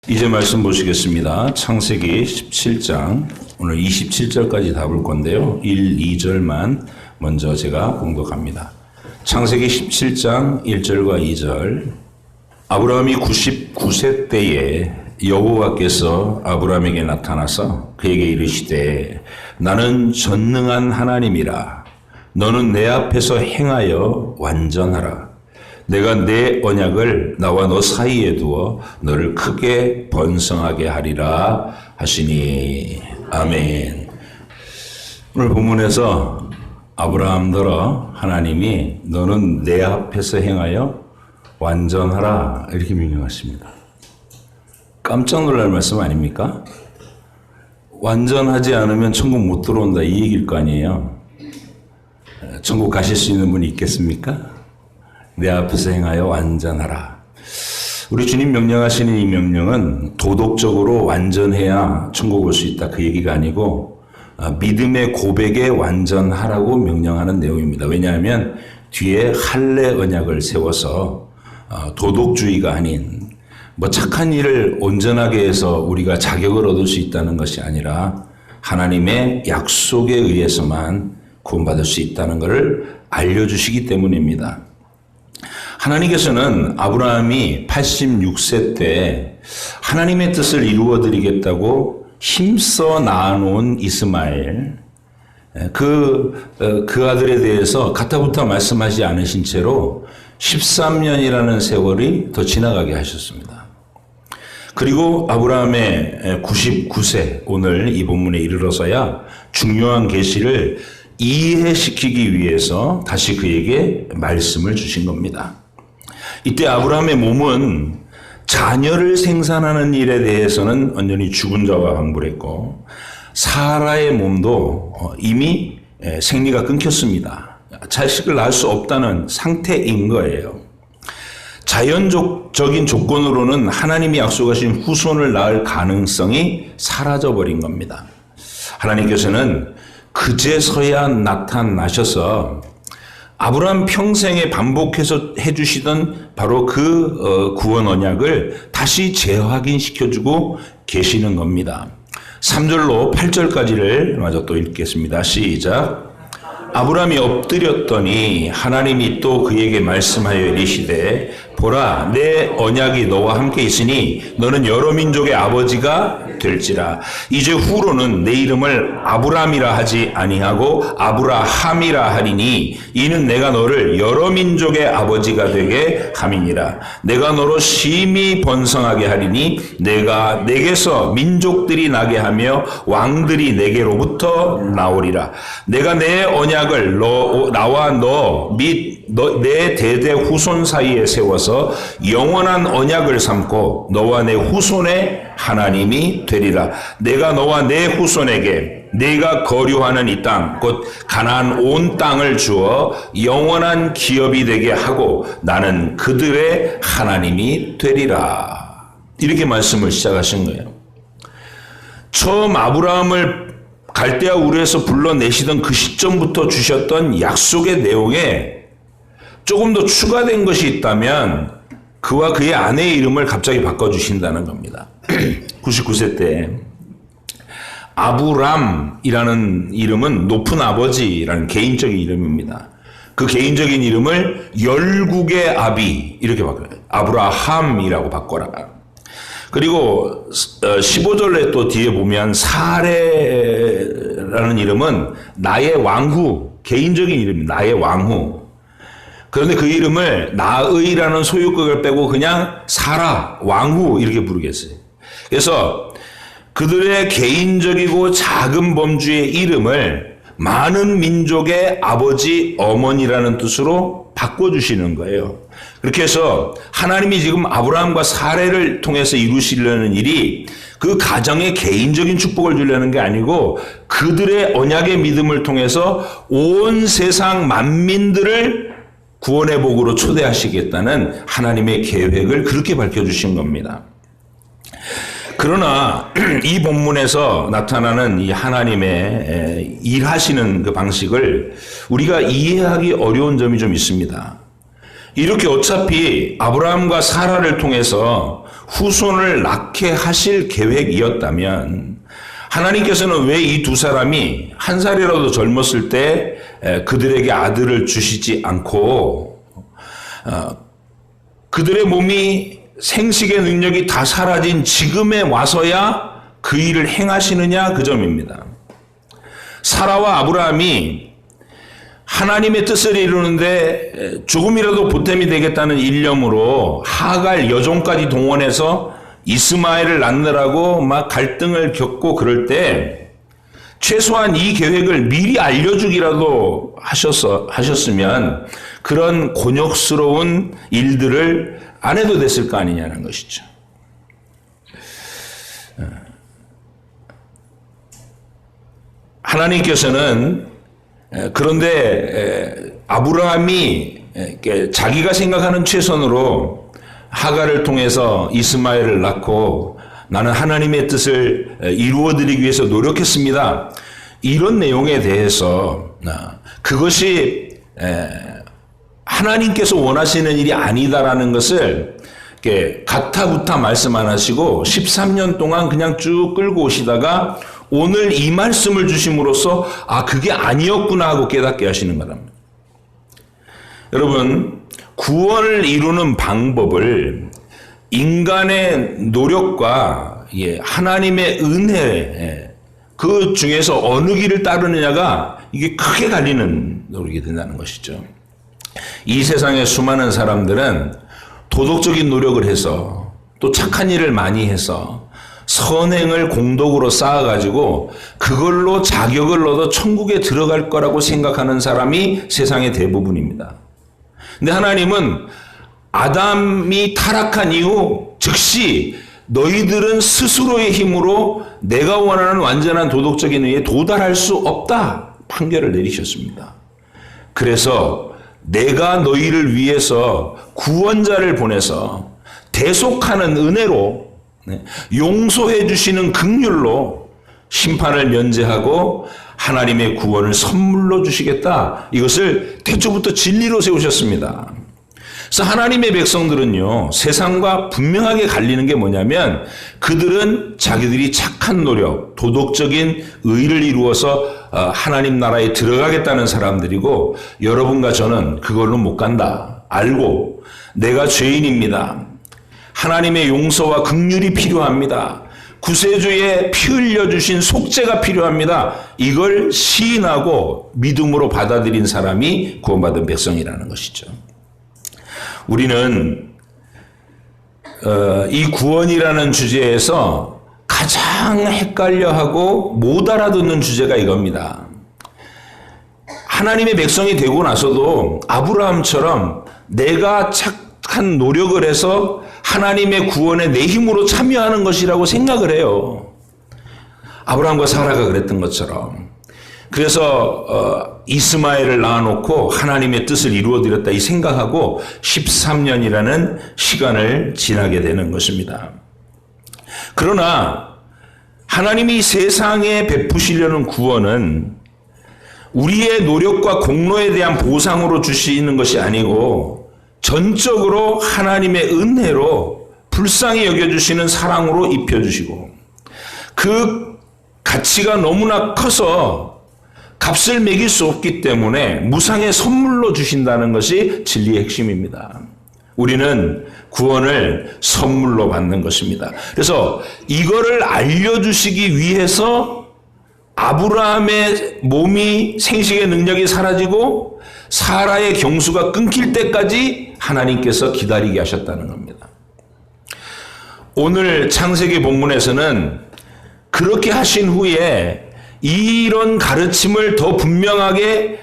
이제 말씀 보시겠습니다. 창세기 17장 오늘 27절까지 다 볼 건데요. 1, 2절만 먼저 제가 공독합니다. 창세기 17장 1절과 2절. 아브라함이 99세 때에 여호와께서 아브라함에게 나타나서 그에게 이르시되 나는 전능한 하나님이라. 너는 내 앞에서 행하여 완전하라. 내가 내 언약을 나와 너 사이에 두어 너를 크게 번성하게 하리라 하시니. 아멘. 오늘 본문에서 아브라함더러 하나님이 너는 내 앞에서 행하여 완전하라 이렇게 명령하십니다. 깜짝 놀랄 말씀 아닙니까? 완전하지 않으면 천국 못 들어온다 이 얘기일 거 아니에요. 천국 가실 수 있는 분이 있겠습니까? 내 앞에서 행하여 완전하라. 우리 주님 명령하시는 이 명령은 도덕적으로 완전해야 천국 올 수 있다 그 얘기가 아니고 믿음의 고백에 완전하라고 명령하는 내용입니다. 왜냐하면 뒤에 할례 언약을 세워서 도덕주의가 아닌 착한 일을 온전하게 해서 우리가 자격을 얻을 수 있다는 것이 아니라 하나님의 약속에 의해서만 구원받을 수 있다는 것을 알려주시기 때문입니다. 하나님께서는 아브라함이 86세 때 하나님의 뜻을 이루어드리겠다고 힘써 낳아놓은 이스마엘 그 아들에 대해서 가타부타 말씀하지 않으신 채로 13년이라는 세월이 더 지나가게 하셨습니다. 그리고 아브라함의 99세 오늘 이 본문에 이르러서야 중요한 계시를 이해시키기 위해서 다시 그에게 말씀을 주신 겁니다. 이때 아브라함의 몸은 자녀를 생산하는 일에 대해서는 완전히 죽은 자와 방불했고 사라의 몸도 이미 생리가 끊겼습니다. 자식을 낳을 수 없다는 상태인 거예요. 자연적인 조건으로는 하나님이 약속하신 후손을 낳을 가능성이 사라져버린 겁니다. 하나님께서는 그제서야 나타나셔서 아브라함 평생에 반복해서 해주시던 바로 그 구원 언약을 다시 재확인시켜주고 계시는 겁니다. 3절로 8절까지를 마저 또 읽겠습니다. 시작. 아브라함이 엎드렸더니 하나님이 또 그에게 말씀하여 이르시되 보라 내 언약이 너와 함께 있으니 너는 여러 민족의 아버지가 될지라. 이제 후로는 내 이름을 아브람이라 하지 아니하고 아브라함이라 하리니 이는 내가 너를 여러 민족의 아버지가 되게 함이니라. 내가 너로 심히 번성하게 하리니 내가 내게서 민족들이 나게 하며 왕들이 내게로부터 나오리라. 내가 내 언약을 나와 너 및 내 대대 후손 사이에 세워서 영원한 언약을 삼고 너와 내 후손의 하나님이 되리라. 내가 너와 내 후손에게 네가 거류하는 이 땅 곧 가나안 온 땅을 주어 영원한 기업이 되게 하고 나는 그들의 하나님이 되리라. 이렇게 말씀을 시작하신 거예요. 처음 아브라함을 갈대아 우르에서 불러내시던 그 시점부터 주셨던 약속의 내용에 조금 더 추가된 것이 있다면 그와 그의 아내의 이름을 갑자기 바꿔주신다는 겁니다. 99세 때 아브람이라는 이름은 높은 아버지라는 개인적인 이름입니다. 그 개인적인 이름을 열국의 아비 이렇게 바꿔요. 아브라함이라고 바꿔라. 그리고 15절에 또 뒤에 보면 사레라는 이름은 나의 왕후, 개인적인 이름입니다. 나의 왕후. 그런데 그 이름을 나의라는 소유격을 빼고 그냥 사라, 왕후 이렇게 부르겠어요. 그래서 그들의 개인적이고 작은 범주의 이름을 많은 민족의 아버지, 어머니라는 뜻으로 바꿔주시는 거예요. 그렇게 해서 하나님이 지금 아브라함과 사레를 통해서 이루시려는 일이 그 가정의 개인적인 축복을 주려는 게 아니고 그들의 언약의 믿음을 통해서 온 세상 만민들을 구원의 복으로 초대하시겠다는 하나님의 계획을 그렇게 밝혀주신 겁니다. 그러나 이 본문에서 나타나는 이 하나님의 일하시는 그 방식을 우리가 이해하기 어려운 점이 좀 있습니다. 이렇게 어차피 아브라함과 사라를 통해서 후손을 낳게 하실 계획이었다면 하나님께서는 왜 이 두 사람이 한 살이라도 젊었을 때 그들에게 아들을 주시지 않고 그들의 몸이 생식의 능력이 다 사라진 지금에 와서야 그 일을 행하시느냐, 그 점입니다. 사라와 아브라함이 하나님의 뜻을 이루는데 조금이라도 보탬이 되겠다는 일념으로 하갈 여종까지 동원해서 이스마엘을 낳느라고 막 갈등을 겪고 그럴 때 최소한 이 계획을 미리 알려주기라도 하셨으면 그런 곤욕스러운 일들을 안 해도 됐을 거 아니냐는 것이죠. 하나님께서는 그런데 아브라함이 자기가 생각하는 최선으로 하갈을 통해서 이스마엘을 낳고 나는 하나님의 뜻을 이루어드리기 위해서 노력했습니다. 이런 내용에 대해서 그것이 하나님께서 원하시는 일이 아니다라는 것을 가타부타 말씀 안 하시고 13년 동안 그냥 쭉 끌고 오시다가 오늘 이 말씀을 주심으로써 그게 아니었구나 하고 깨닫게 하시는 거랍니다. 여러분, 구원을 이루는 방법을 인간의 노력과 하나님의 은혜 그 중에서 어느 길을 따르느냐가 이게 크게 갈리는 노력이 된다는 것이죠. 이 세상의 수많은 사람들은 도덕적인 노력을 해서 또 착한 일을 많이 해서 선행을 공덕으로 쌓아가지고 그걸로 자격을 얻어 천국에 들어갈 거라고 생각하는 사람이 세상의 대부분입니다. 근데 하나님은 아담이 타락한 이후 즉시 너희들은 스스로의 힘으로 내가 원하는 완전한 도덕적인 의에 도달할 수 없다 판결을 내리셨습니다. 그래서 내가 너희를 위해서 구원자를 보내서 대속하는 은혜로 용서해 주시는 긍휼로 심판을 면제하고 하나님의 구원을 선물로 주시겠다. 이것을 태초부터 진리로 세우셨습니다. 그래서 하나님의 백성들은요, 세상과 분명하게 갈리는 게 뭐냐면 그들은 자기들이 착한 노력, 도덕적인 의를 이루어서 하나님 나라에 들어가겠다는 사람들이고 여러분과 저는 그걸로 못 간다. 알고 내가 죄인입니다. 하나님의 용서와 긍휼이 필요합니다. 구세주의 피 흘려주신 속죄가 필요합니다. 이걸 시인하고 믿음으로 받아들인 사람이 구원받은 백성이라는 것이죠. 우리는 이 구원이라는 주제에서 가장 헷갈려하고 못 알아듣는 주제가 이겁니다. 하나님의 백성이 되고 나서도 아브라함처럼 내가 착한 노력을 해서 하나님의 구원에 내 힘으로 참여하는 것이라고 생각을 해요. 아브라함과 사라가 그랬던 것처럼. 그래서 이스마엘을 낳아놓고 하나님의 뜻을 이루어드렸다 이 생각하고 13년이라는 시간을 지나게 되는 것입니다. 그러나 하나님이 세상에 베푸시려는 구원은 우리의 노력과 공로에 대한 보상으로 주시는 것이 아니고 전적으로 하나님의 은혜로 불쌍히 여겨주시는 사랑으로 입혀주시고 그 가치가 너무나 커서 값을 매길 수 없기 때문에 무상의 선물로 주신다는 것이 진리의 핵심입니다. 우리는 구원을 선물로 받는 것입니다. 그래서 이거를 알려주시기 위해서 아브라함의 몸이 생식의 능력이 사라지고 사라의 경수가 끊길 때까지 하나님께서 기다리게 하셨다는 겁니다. 오늘 창세기 본문에서는 그렇게 하신 후에 이런 가르침을 더 분명하게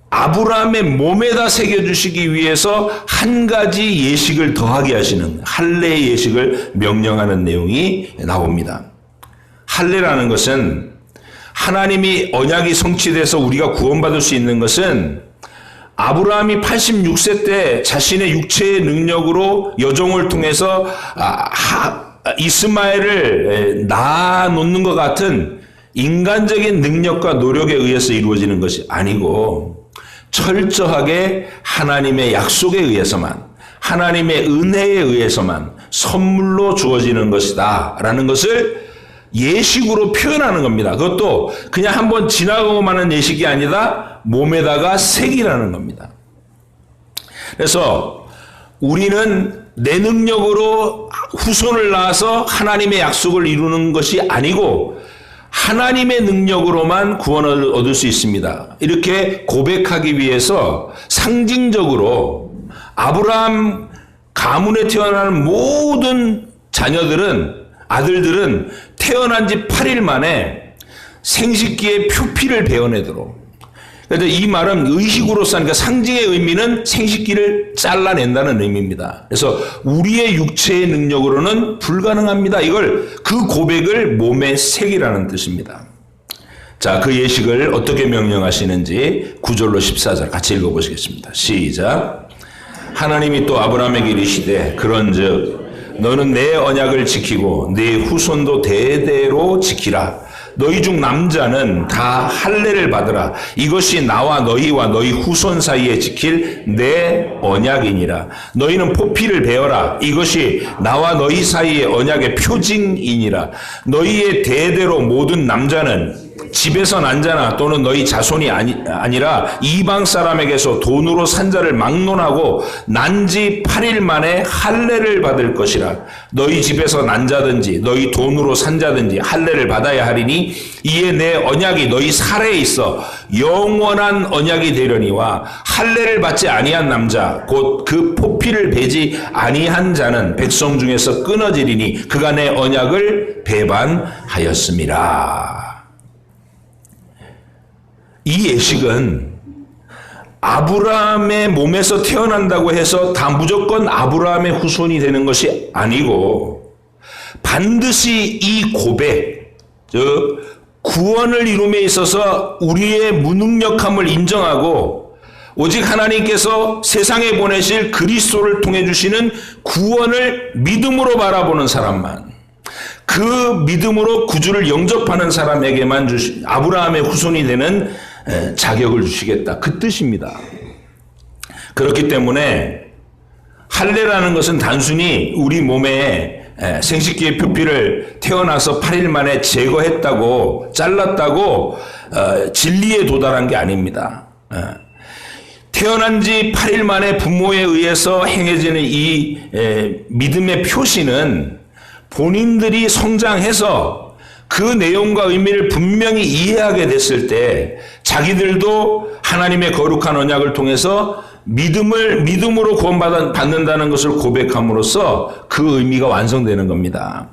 아브라함의 몸에다 새겨주시기 위해서 한 가지 예식을 더하게 하시는 할례의 예식을 명령하는 내용이 나옵니다. 할례라는 것은 하나님이 언약이 성취돼서 우리가 구원받을 수 있는 것은 아브라함이 86세 때 자신의 육체의 능력으로 여종을 통해서 이스마엘을 낳아놓는 것 같은 인간적인 능력과 노력에 의해서 이루어지는 것이 아니고 철저하게 하나님의 약속에 의해서만, 하나님의 은혜에 의해서만 선물로 주어지는 것이다 라는 것을 예식으로 표현하는 겁니다. 그것도 그냥 한번 지나가고 마는 예식이 아니라 몸에다가 새기라는 겁니다. 그래서 우리는 내 능력으로 후손을 낳아서 하나님의 약속을 이루는 것이 아니고 하나님의 능력으로만 구원을 얻을 수 있습니다. 이렇게 고백하기 위해서 상징적으로 아브라함 가문에 태어나는 모든 아들들은 태어난 지 8일 만에 생식기에 표피를 베어내도록. 그래서 이 말은 의식으로서 하니까 상징의 의미는 생식기를 잘라낸다는 의미입니다. 그래서 우리의 육체의 능력으로는 불가능합니다. 그 고백을 몸에 새기라는 뜻입니다. 자, 그 예식을 어떻게 명령하시는지 9절로 14절 같이 읽어보시겠습니다. 시작. 하나님이 또 아브라함에게 이르시되 그런즉 너는 내 언약을 지키고 네 후손도 대대로 지키라. 너희 중 남자는 다 할례를 받으라. 이것이 나와 너희와 너희 후손 사이에 지킬 내 언약이니라. 너희는 포피를 베어라. 이것이 나와 너희 사이의 언약의 표징이니라. 너희의 대대로 모든 남자는 집에서 난 자나 또는 너희 자손이 아니라 이방 사람에게서 돈으로 산 자를 막론하고 난 지 8일 만에 할례를 받을 것이라. 너희 집에서 난 자든지 너희 돈으로 산 자든지 할례를 받아야 하리니 이에 내 언약이 너희 살에 있어 영원한 언약이 되려니와 할례를 받지 아니한 남자 곧 그 포피를 베지 아니한 자는 백성 중에서 끊어지리니 그가 내 언약을 배반하였음이라. 이 예식은 아브라함의 몸에서 태어난다고 해서 다 무조건 아브라함의 후손이 되는 것이 아니고 반드시 이 고백, 즉 구원을 이룸에 있어서 우리의 무능력함을 인정하고 오직 하나님께서 세상에 보내실 그리스도를 통해 주시는 구원을 믿음으로 바라보는 사람만, 그 믿음으로 구주를 영접하는 사람에게만 아브라함의 후손이 되는 자격을 주시겠다. 그 뜻입니다. 그렇기 때문에 할례라는 것은 단순히 우리 몸에 생식기의 표피를 태어나서 8일 만에 제거했다고 잘랐다고 진리에 도달한 게 아닙니다. 태어난 지 8일 만에 부모에 의해서 행해지는 이 믿음의 표시는 본인들이 성장해서 그 내용과 의미를 분명히 이해하게 됐을 때 자기들도 하나님의 거룩한 언약을 통해서 믿음으로 구원받는다는 것을 고백함으로써 그 의미가 완성되는 겁니다.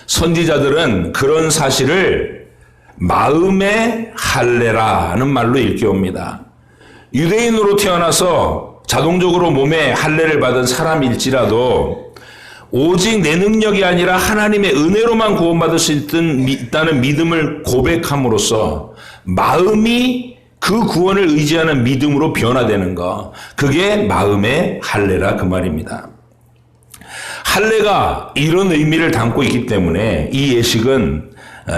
선지자들은 그런 사실을 마음의 할례라는 말로 일깨웁니다. 유대인으로 태어나서 자동적으로 몸에 할례를 받은 사람일지라도 오직 내 능력이 아니라 하나님의 은혜로만 구원받을 수 있다는 믿음을 고백함으로써 마음이 그 구원을 의지하는 믿음으로 변화되는 것, 그게 마음의 할례라 그 말입니다. 할례가 이런 의미를 담고 있기 때문에 이 예식은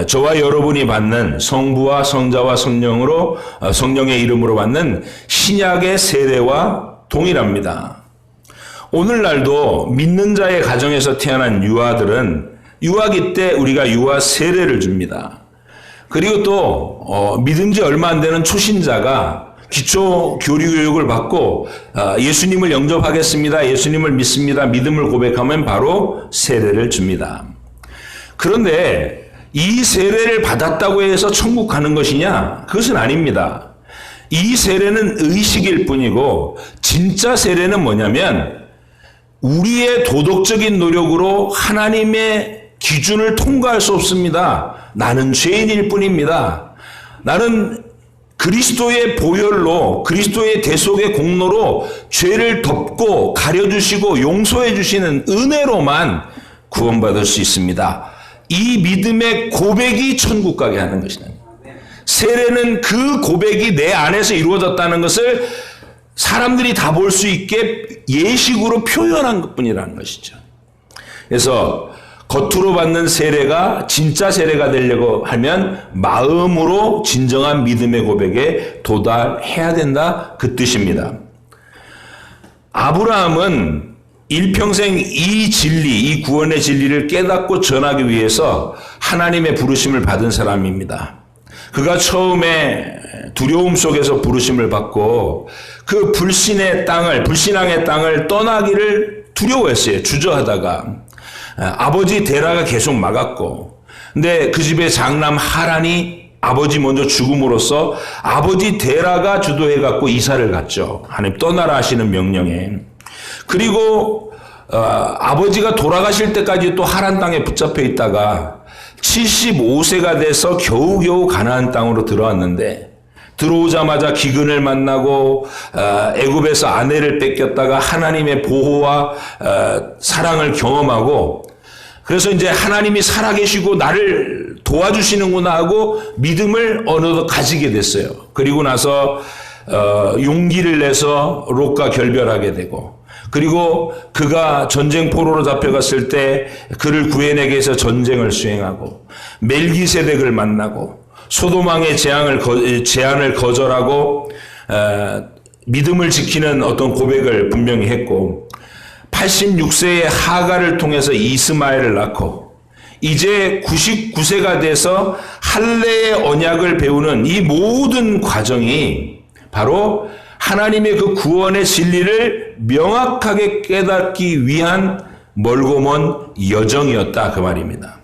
저와 여러분이 받는 성부와 성자와 성령의 이름으로 받는 신약의 세례와 동일합니다. 오늘날도 믿는 자의 가정에서 태어난 유아들은 유아기 때 우리가 유아 세례를 줍니다. 그리고 또 믿은 지 얼마 안 되는 초신자가 기초 교리 교육을 받고 예수님을 영접하겠습니다. 예수님을 믿습니다. 믿음을 고백하면 바로 세례를 줍니다. 그런데 이 세례를 받았다고 해서 천국 가는 것이냐? 그것은 아닙니다. 이 세례는 의식일 뿐이고 진짜 세례는 뭐냐면 우리의 도덕적인 노력으로 하나님의 기준을 통과할 수 없습니다. 나는 죄인일 뿐입니다. 나는 그리스도의 보혈로, 그리스도의 대속의 공로로 죄를 덮고 가려주시고 용서해 주시는 은혜로만 구원받을 수 있습니다. 이 믿음의 고백이 천국 가게 하는 것이다. 세례는 그 고백이 내 안에서 이루어졌다는 것을 사람들이 다 볼 수 있게 예식으로 표현한 것뿐이라는 것이죠. 그래서 겉으로 받는 세례가 진짜 세례가 되려고 하면 마음으로 진정한 믿음의 고백에 도달해야 된다, 그 뜻입니다. 아브라함은 일평생 이 진리, 이 구원의 진리를 깨닫고 전하기 위해서 하나님의 부르심을 받은 사람입니다. 그가 처음에 두려움 속에서 부르심을 받고 그 불신앙의 땅을 떠나기를 두려워했어요. 주저하다가. 아버지 데라가 계속 막았고, 근데 그 집의 장남 하란이 아버지 먼저 죽음으로써 아버지 데라가 주도해갖고 이사를 갔죠. 하나님 떠나라 하시는 명령에. 그리고 아버지가 돌아가실 때까지 또 하란 땅에 붙잡혀 있다가 75세가 돼서 겨우겨우 가나안 땅으로 들어왔는데, 들어오자마자 기근을 만나고 애굽에서 아내를 뺏겼다가 하나님의 보호와 사랑을 경험하고, 그래서 이제 하나님이 살아계시고 나를 도와주시는구나 하고 믿음을 어느덧 가지게 됐어요. 그리고 나서 용기를 내서 롯과 결별하게 되고, 그리고 그가 전쟁 포로로 잡혀갔을 때 그를 구해내기 위해서 전쟁을 수행하고, 멜기세덱을 만나고, 소돔왕의 제안을 거절하고 믿음을 지키는 어떤 고백을 분명히 했고, 86세의 하가를 통해서 이스마엘을 낳고, 이제 99세가 돼서 할례의 언약을 배우는 이 모든 과정이 바로 하나님의 그 구원의 진리를 명확하게 깨닫기 위한 멀고 먼 여정이었다, 그 말입니다.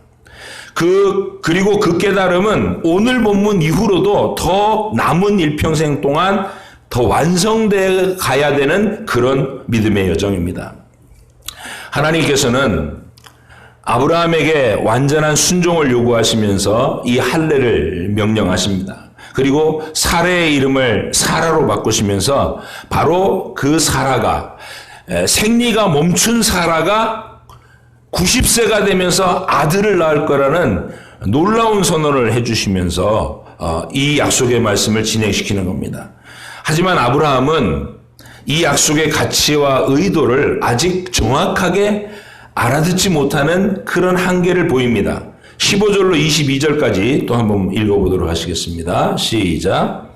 그리고 그 깨달음은 오늘 본문 이후로도 더 남은 일평생 동안 더 완성되어 가야 되는 그런 믿음의 여정입니다. 하나님께서는 아브라함에게 완전한 순종을 요구하시면서 이 할례를 명령하십니다. 그리고 사레의 이름을 사라로 바꾸시면서 바로 그 사라가, 생리가 멈춘 사라가 90세가 되면서 아들을 낳을 거라는 놀라운 선언을 해주시면서 이 약속의 말씀을 진행시키는 겁니다. 하지만 아브라함은 이 약속의 가치와 의도를 아직 정확하게 알아듣지 못하는 그런 한계를 보입니다. 15절로 22절까지 또 한번 읽어보도록 하시겠습니다. 시작.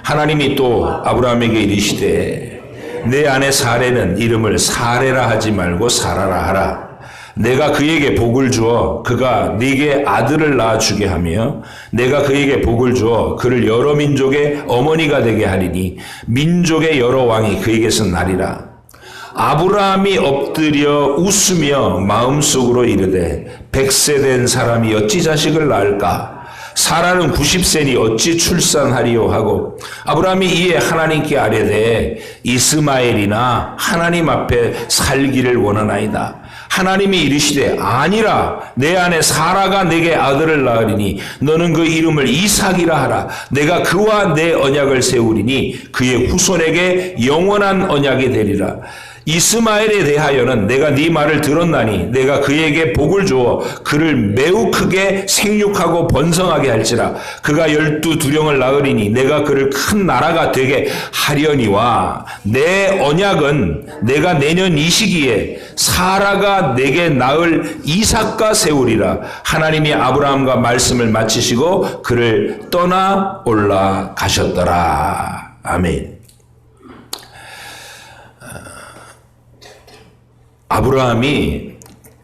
하나님이 또 아브라함에게 이르시되 내 아내 사레는 이름을 사레라 하지 말고 사라라 하라. 내가 그에게 복을 주어 그가 네게 아들을 낳아주게 하며 내가 그에게 복을 주어 그를 여러 민족의 어머니가 되게 하리니 민족의 여러 왕이 그에게서 나리라. 아브라함이 엎드려 웃으며 마음속으로 이르되 100세 된 사람이 어찌 자식을 낳을까? 사라는 90세니 어찌 출산하리요 하고 아브라함이 이에 하나님께 아뢰되 이스마엘이나 하나님 앞에 살기를 원하나이다. 하나님이 이르시되 아니라 내 아내 사라가 내게 아들을 낳으리니 너는 그 이름을 이삭이라 하라. 내가 그와 내 언약을 세우리니 그의 후손에게 영원한 언약이 되리라. 이스마엘에 대하여는 내가 네 말을 들었나니 내가 그에게 복을 주어 그를 매우 크게 생육하고 번성하게 할지라. 그가 12두령을 낳으리니 내가 그를 큰 나라가 되게 하려니와 내 언약은 내가 내년 이 시기에 사라가 내게 낳을 이삭과 세우리라. 하나님이 아브라함과 말씀을 마치시고 그를 떠나 올라가셨더라. 아멘. 아브라함이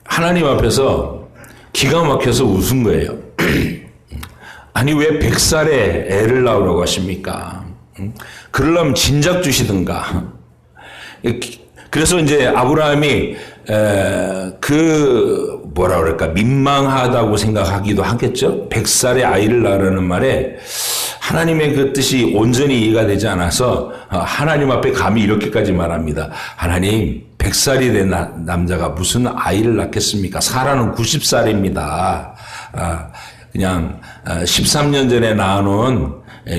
하나님 앞에서 기가 막혀서 웃은 거예요. 아니 왜 100살에 애를 낳으라고 하십니까? 그러려면 진작 주시든가. 그래서 이제 아브라함이 뭐라 그럴까 민망하다고 생각하기도 하겠죠. 100살에 아이를 낳으라는 말에 하나님의 그 뜻이 온전히 이해가 되지 않아서 하나님 앞에 감히 이렇게까지 말합니다. 하나님 100살이 된 남자가 무슨 아이를 낳겠습니까? 사라는 90살입니다. 그냥 13년 전에 낳아놓은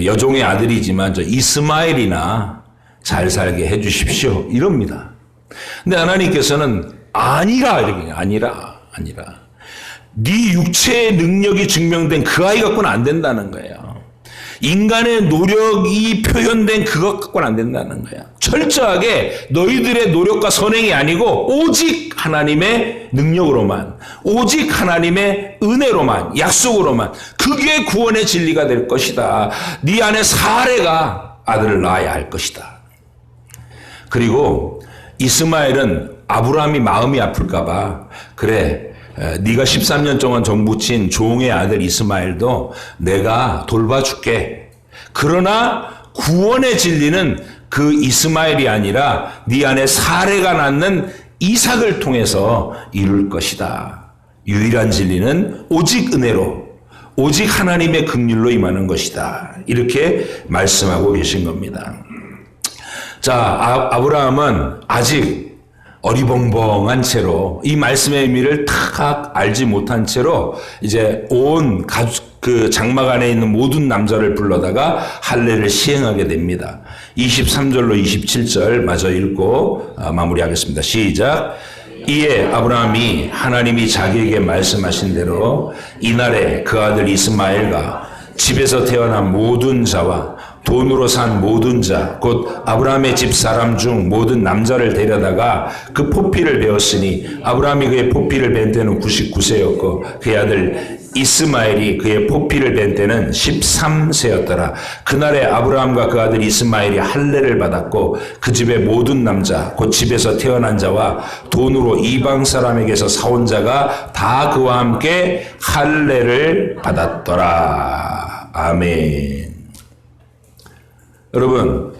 여종의 아들이지만 저 이스마엘이나 잘 살게 해주십시오. 이럽니다. 근데 하나님께서는 아니라 이렇게 아니라. 네 육체의 능력이 증명된 그 아이 갖고는 안 된다는 거예요. 인간의 노력이 표현된 그것 갖고는 안 된다는 거야. 철저하게 너희들의 노력과 선행이 아니고 오직 하나님의 능력으로만, 오직 하나님의 은혜로만, 약속으로만, 그게 구원의 진리가 될 것이다. 네 안에 사레가 아들을 낳아야 할 것이다. 그리고 이스마엘은 아브라함이 마음이 아플까 봐, 그래, 네가 13년 동안 정부친 종의 아들 이스마엘도 내가 돌봐줄게. 그러나 구원의 진리는 그 이스마엘이 아니라 네 안에 사레가 낳는 이삭을 통해서 이룰 것이다. 유일한 진리는 오직 은혜로, 오직 하나님의 긍휼로 임하는 것이다. 이렇게 말씀하고 계신 겁니다. 자, 아브라함은 아직 어리벙벙한 채로 이 말씀의 의미를 다 알지 못한 채로 이제 온 그 장막 안에 있는 모든 남자를 불러다가 할례를 시행하게 됩니다. 23절로 27절 마저 읽고 마무리하겠습니다. 시작. 이에 아브라함이 하나님이 자기에게 말씀하신 대로 이날에 그 아들 이스마엘과 집에서 태어난 모든 자와 돈으로 산 모든 자, 곧 아브라함의 집 사람 중 모든 남자를 데려다가 그 포피를 베었으니 아브라함이 그의 포피를 벤 때는 99세였고 그의 아들 이스마엘이 그의 포피를 벤 때는 13세였더라. 그날에 아브라함과 그 아들 이스마엘이 할례를 받았고 그 집의 모든 남자, 곧 집에서 태어난 자와 돈으로 이방 사람에게서 사온 자가 다 그와 함께 할례를 받았더라. 아멘. 여러분,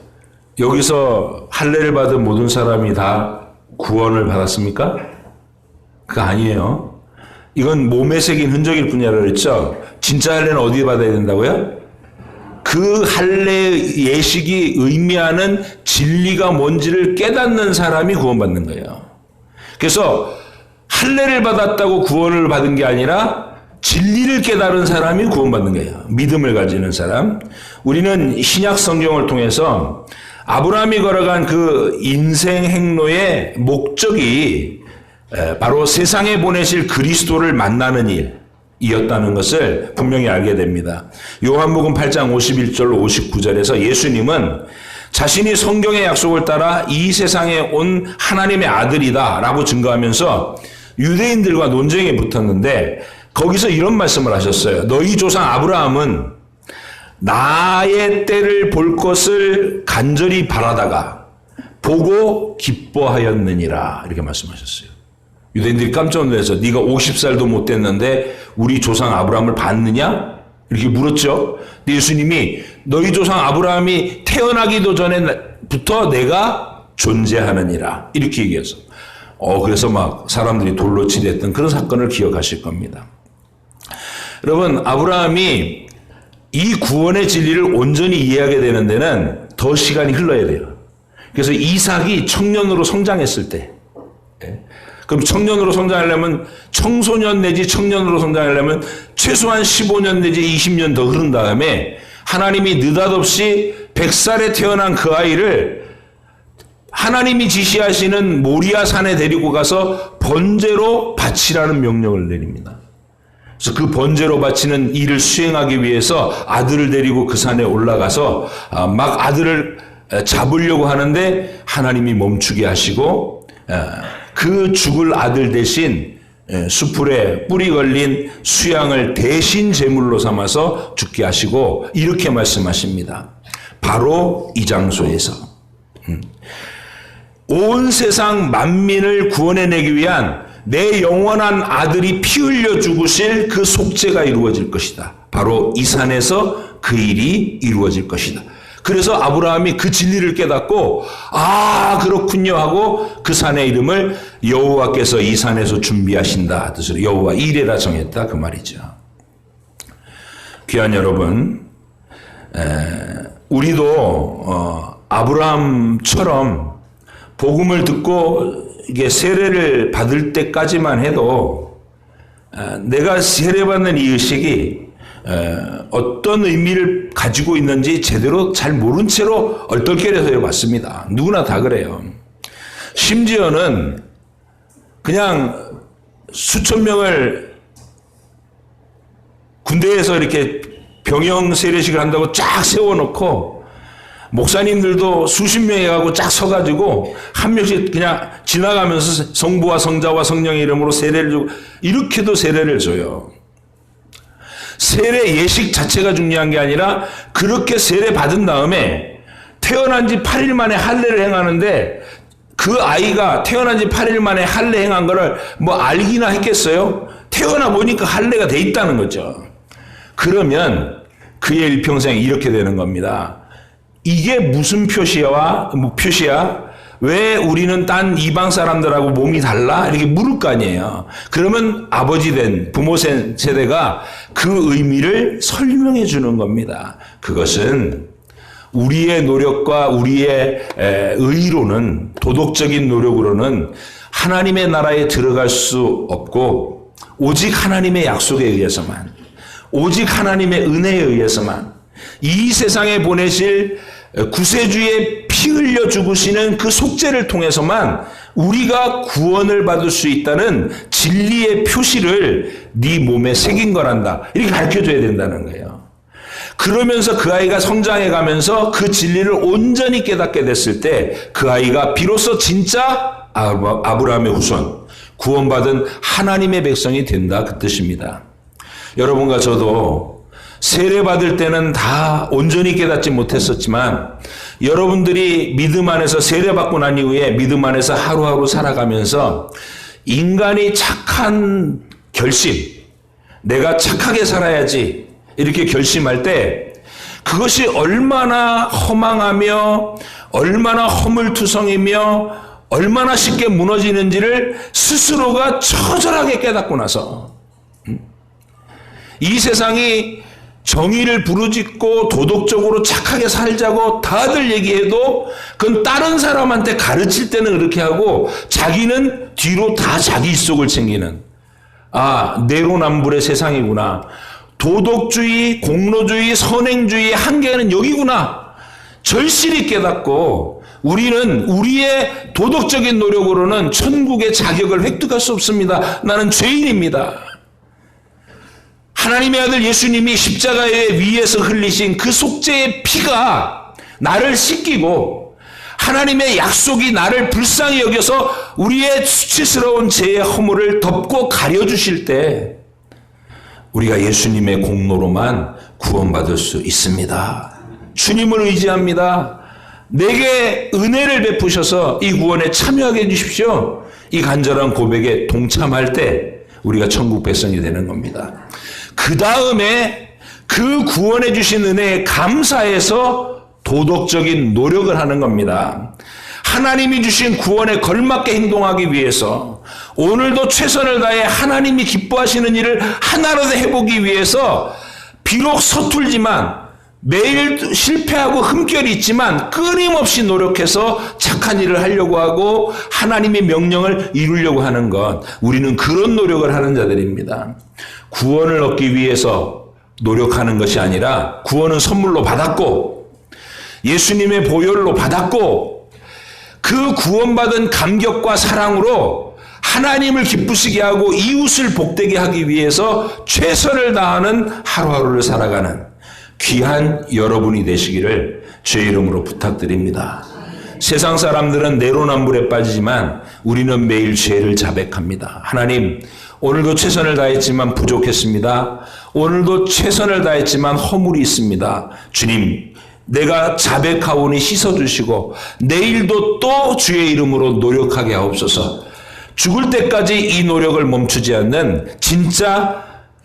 여기서 할례를 받은 모든 사람이 다 구원을 받았습니까? 그거 아니에요. 이건 몸에 새긴 흔적일 뿐이라고 그랬죠. 진짜 할례는 어디에 받아야 된다고요? 그 할례 예식이 의미하는 진리가 뭔지를 깨닫는 사람이 구원받는 거예요. 그래서 할례를 받았다고 구원을 받은 게 아니라 진리를 깨달은 사람이 구원받는 거예요. 믿음을 가지는 사람. 우리는 신약 성경을 통해서 아브라함이 걸어간 그 인생 행로의 목적이 바로 세상에 보내실 그리스도를 만나는 일이었다는 것을 분명히 알게 됩니다. 요한복음 8장 51절로 59절에서 예수님은 자신이 성경의 약속을 따라 이 세상에 온 하나님의 아들이다 라고 증거하면서 유대인들과 논쟁에 붙었는데 거기서 이런 말씀을 하셨어요. 너희 조상 아브라함은 나의 때를 볼 것을 간절히 바라다가 보고 기뻐하였느니라 이렇게 말씀하셨어요. 유대인들이 깜짝 놀라서 네가 50살도 못 됐는데 우리 조상 아브라함을 봤느냐? 이렇게 물었죠. 예수님이 너희 조상 아브라함이 태어나기도 전에부터 내가 존재하느니라 이렇게 얘기해서 그래서 막 사람들이 돌로 치댔던 그런 사건을 기억하실 겁니다. 여러분, 아브라함이 이 구원의 진리를 온전히 이해하게 되는 데는 더 시간이 흘러야 돼요. 그래서 이삭이 청년으로 성장했을 때, 그럼 청년으로 성장하려면 청소년 내지 청년으로 성장하려면 최소한 15년 내지 20년 더 흐른 다음에 하나님이 느닷없이 100살에 태어난 그 아이를 하나님이 지시하시는 모리아 산에 데리고 가서 번제로 바치라는 명령을 내립니다. 그래서 그 번제로 바치는 일을 수행하기 위해서 아들을 데리고 그 산에 올라가서 막 아들을 잡으려고 하는데 하나님이 멈추게 하시고 그 죽을 아들 대신 수풀에 뿌리 걸린 수양을 대신 제물로 삼아서 죽게 하시고 이렇게 말씀하십니다. 바로 이 장소에서 온 세상 만민을 구원해내기 위한 내 영원한 아들이 피 흘려 죽으실 그 속죄가 이루어질 것이다. 바로 이 산에서 그 일이 이루어질 것이다. 그래서 아브라함이 그 진리를 깨닫고 그렇군요 하고 그 산의 이름을 여호와께서 이 산에서 준비하신다 뜻으로 여호와 이레라 정했다 그 말이죠. 귀한 여러분, 우리도 아브라함처럼 복음을 듣고 이게 세례를 받을 때까지만 해도 내가 세례받는 이 의식이 어떤 의미를 가지고 있는지 제대로 잘 모른 채로 얼떨결에서 왔습니다. 누구나 다 그래요. 심지어는 그냥 수천 명을 군대에서 이렇게 병영 세례식을 한다고 쫙 세워놓고 목사님들도 수십 명이 가고 쫙 서가지고 한 명씩 그냥 지나가면서 성부와 성자와 성령의 이름으로 세례를 주고 이렇게도 세례를 줘요. 세례 예식 자체가 중요한 게 아니라 그렇게 세례 받은 다음에 태어난 지 8일 만에 할례를 행하는데 그 아이가 태어난 지 8일 만에 할례 행한 거를 뭐 알기나 했겠어요? 태어나 보니까 할례가 돼 있다는 거죠. 그러면 그의 일평생 이렇게 되는 겁니다. 이게 무슨 표시야? 왜 우리는 딴 이방 사람들하고 몸이 달라? 이렇게 물을 거 아니에요. 그러면 아버지 된 부모 세대가 그 의미를 설명해 주는 겁니다. 그것은 우리의 노력과 우리의 의로는, 도덕적인 노력으로는 하나님의 나라에 들어갈 수 없고 오직 하나님의 약속에 의해서만, 오직 하나님의 은혜에 의해서만, 이 세상에 보내실 구세주의 피 흘려 죽으시는 그 속죄를 통해서만 우리가 구원을 받을 수 있다는 진리의 표시를 네 몸에 새긴 거란다. 이렇게 가르쳐줘야 된다는 거예요. 그러면서 그 아이가 성장해 가면서 그 진리를 온전히 깨닫게 됐을 때 그 아이가 비로소 진짜 아브라함의 후손, 구원받은 하나님의 백성이 된다, 그 뜻입니다. 여러분과 저도 세례받을 때는 다 온전히 깨닫지 못했었지만 여러분들이 믿음 안에서 세례받고 난 이후에 믿음 안에서 하루하루 살아가면서 인간이 착한 결심, 내가 착하게 살아야지 이렇게 결심할 때 그것이 얼마나 허망하며 얼마나 허물투성이며 얼마나 쉽게 무너지는지를 스스로가 처절하게 깨닫고 나서 이 세상이 정의를 부르짖고 도덕적으로 착하게 살자고 다들 얘기해도 그건 다른 사람한테 가르칠 때는 그렇게 하고 자기는 뒤로 다 자기 입속을 챙기는, 내로남불의 세상이구나. 도덕주의, 공로주의, 선행주의의 한계는 여기구나. 절실히 깨닫고 우리는 우리의 도덕적인 노력으로는 천국의 자격을 획득할 수 없습니다. 나는 죄인입니다. 하나님의 아들 예수님이 십자가의 위에서 흘리신 그 속죄의 피가 나를 씻기고 하나님의 약속이 나를 불쌍히 여겨서 우리의 수치스러운 죄의 허물을 덮고 가려주실 때 우리가 예수님의 공로로만 구원받을 수 있습니다. 주님을 의지합니다. 내게 은혜를 베푸셔서 이 구원에 참여하게 해주십시오. 이 간절한 고백에 동참할 때 우리가 천국 백성이 되는 겁니다. 그 다음에 그 구원해 주신 은혜에 감사해서 도덕적인 노력을 하는 겁니다. 하나님이 주신 구원에 걸맞게 행동하기 위해서 오늘도 최선을 다해 하나님이 기뻐하시는 일을 하나라도 해보기 위해서 비록 서툴지만 매일 실패하고 흠결이 있지만 끊임없이 노력해서 착한 일을 하려고 하고 하나님의 명령을 이루려고 하는 것, 우리는 그런 노력을 하는 자들입니다. 구원을 얻기 위해서 노력하는 것이 아니라 구원은 선물로 받았고 예수님의 보혈로 받았고 그 구원받은 감격과 사랑으로 하나님을 기쁘시게 하고 이웃을 복되게 하기 위해서 최선을 다하는 하루하루를 살아가는 귀한 여러분이 되시기를 주의 이름으로 부탁드립니다. 세상 사람들은 내로남불에 빠지지만 우리는 매일 죄를 자백합니다. 하나님, 오늘도 최선을 다했지만 부족했습니다. 오늘도 최선을 다했지만 허물이 있습니다. 주님, 내가 자백하오니 씻어주시고 내일도 또 주의 이름으로 노력하게 하옵소서. 죽을 때까지 이 노력을 멈추지 않는 진짜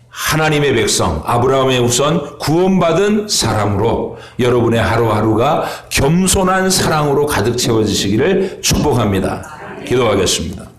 하나님의 백성, 아브라함의 후손, 구원받은 사람으로 여러분의 하루하루가 겸손한 사랑으로 가득 채워지시기를 축복합니다. 기도하겠습니다.